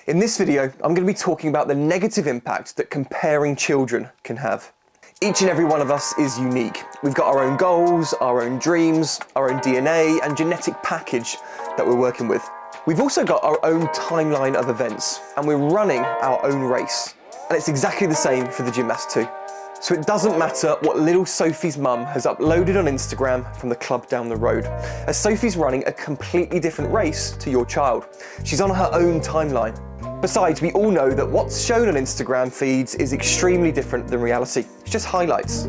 In this video, I'm going to be talking about the negative impact that comparing children can have. Each and every one of us is unique. We've got our own goals, our own dreams, our own DNA and genetic package that we're working with. We've also got our own timeline of events, and we're running our own race. And it's exactly the same for the gymnast too. So it doesn't matter what little Sophie's mum has uploaded on Instagram from the club down the road, as Sophie's running a completely different race to your child. She's on her own timeline. Besides, we all know that what's shown on Instagram feeds is extremely different than reality. It's just highlights.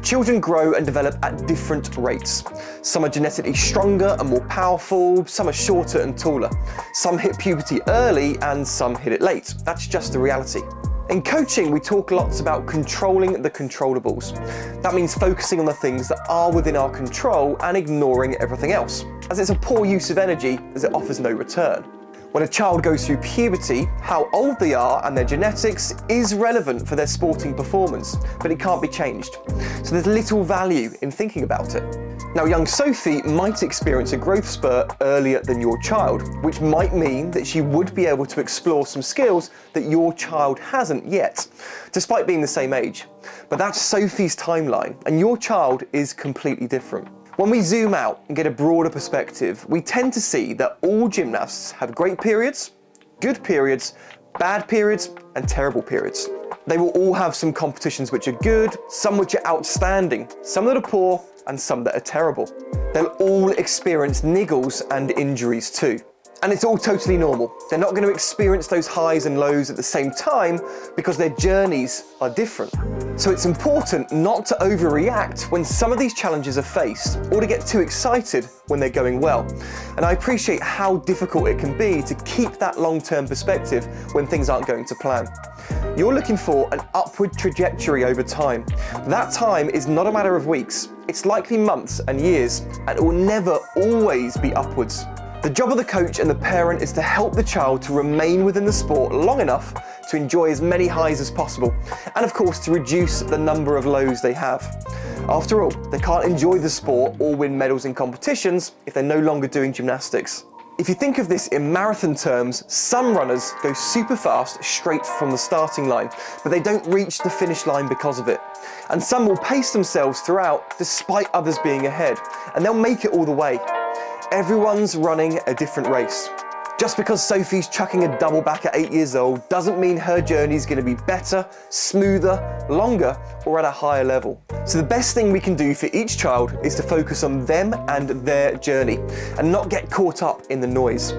Children grow and develop at different rates. Some are genetically stronger and more powerful, some are shorter and taller. Some hit puberty early and some hit it late. That's just the reality. In coaching, we talk lots about controlling the controllables. That means focusing on the things that are within our control and ignoring everything else, as it's a poor use of energy as it offers no return. When a child goes through puberty, how old they are and their genetics is relevant for their sporting performance, but it can't be changed. So there's little value in thinking about it. Now, young Sophie might experience a growth spurt earlier than your child, which might mean that she would be able to explore some skills that your child hasn't yet, despite being the same age. But that's Sophie's timeline, and your child is completely different. When we zoom out and get a broader perspective, we tend to see that all gymnasts have great periods, good periods, bad periods, and terrible periods. They will all have some competitions which are good, some which are outstanding, some that are poor, and some that are terrible. They'll all experience niggles and injuries too. And it's all totally normal. They're not going to experience those highs and lows at the same time because their journeys are different. So it's important not to overreact when some of these challenges are faced, or to get too excited when they're going well. And I appreciate how difficult it can be to keep that long-term perspective when things aren't going to plan. You're looking for an upward trajectory over time. That time is not a matter of weeks. It's likely months and years, and it will never always be upwards. The job of the coach and the parent is to help the child to remain within the sport long enough to enjoy as many highs as possible, and of course to reduce the number of lows they have. After all, they can't enjoy the sport or win medals in competitions if they're no longer doing gymnastics. If you think of this in marathon terms, some runners go super fast straight from the starting line, but they don't reach the finish line because of it. And some will pace themselves throughout despite others being ahead, and they'll make it all the way. Everyone's running a different race. Just because Sophie's chucking a double back at 8 years old doesn't mean her journey is going to be better, smoother, longer, or at a higher level. So the best thing we can do for each child is to focus on them and their journey and not get caught up in the noise.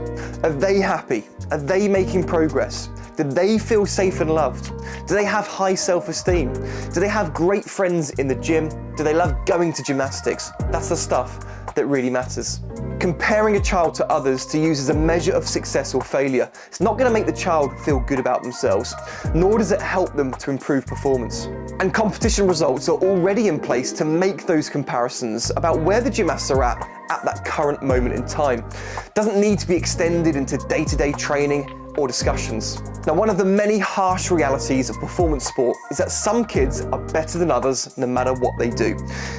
Are they happy? Are they making progress? Do they feel safe and loved? Do they have high self-esteem? Do they have great friends in the gym? Do they love going to gymnastics? That's the stuff that really matters. Comparing a child to others to use as a measure of success or failure, it's not going to make the child feel good about themselves, nor does it help them to improve performance. And competition results are already in place to make those comparisons about where the gymnasts are at that current moment in time. It doesn't need to be extended into day-to-day training or discussions. Now, one of the many harsh realities of performance sport is that some kids are better than others no matter what they do.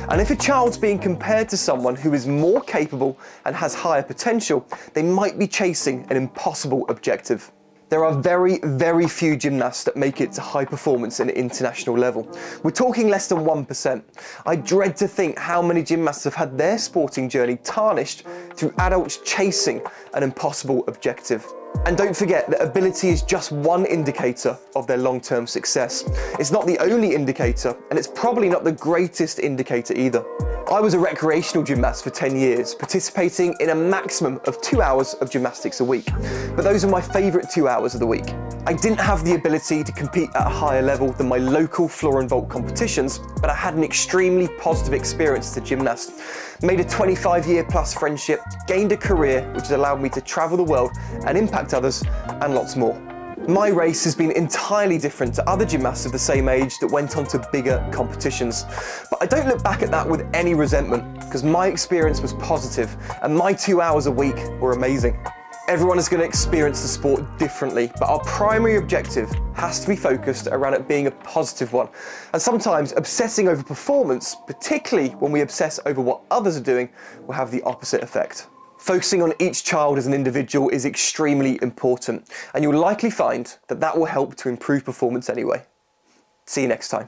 And if a child's being compared to someone who is more capable and has higher potential, they might be chasing an impossible objective. There are very, very few gymnasts that make it to high performance at an international level. We're talking less than 1%. I dread to think how many gymnasts have had their sporting journey tarnished through adults chasing an impossible objective. And don't forget that ability is just one indicator of their long-term success. It's not the only indicator, and it's probably not the greatest indicator either. I was a recreational gymnast for 10 years, participating in a maximum of 2 hours of gymnastics a week. But those are my favourite 2 hours of the week. I didn't have the ability to compete at a higher level than my local floor and vault competitions, but I had an extremely positive experience as a gymnast. Made a 25-year plus friendship, gained a career which has allowed me to travel the world and impact others, and lots more. My race has been entirely different to other gymnasts of the same age that went on to bigger competitions. But I don't look back at that with any resentment, because my experience was positive and my 2 hours a week were amazing. Everyone is going to experience the sport differently, but our primary objective has to be focused around it being a positive one. And sometimes obsessing over performance, particularly when we obsess over what others are doing, will have the opposite effect. Focusing on each child as an individual is extremely important, and you'll likely find that that will help to improve performance anyway. See you next time.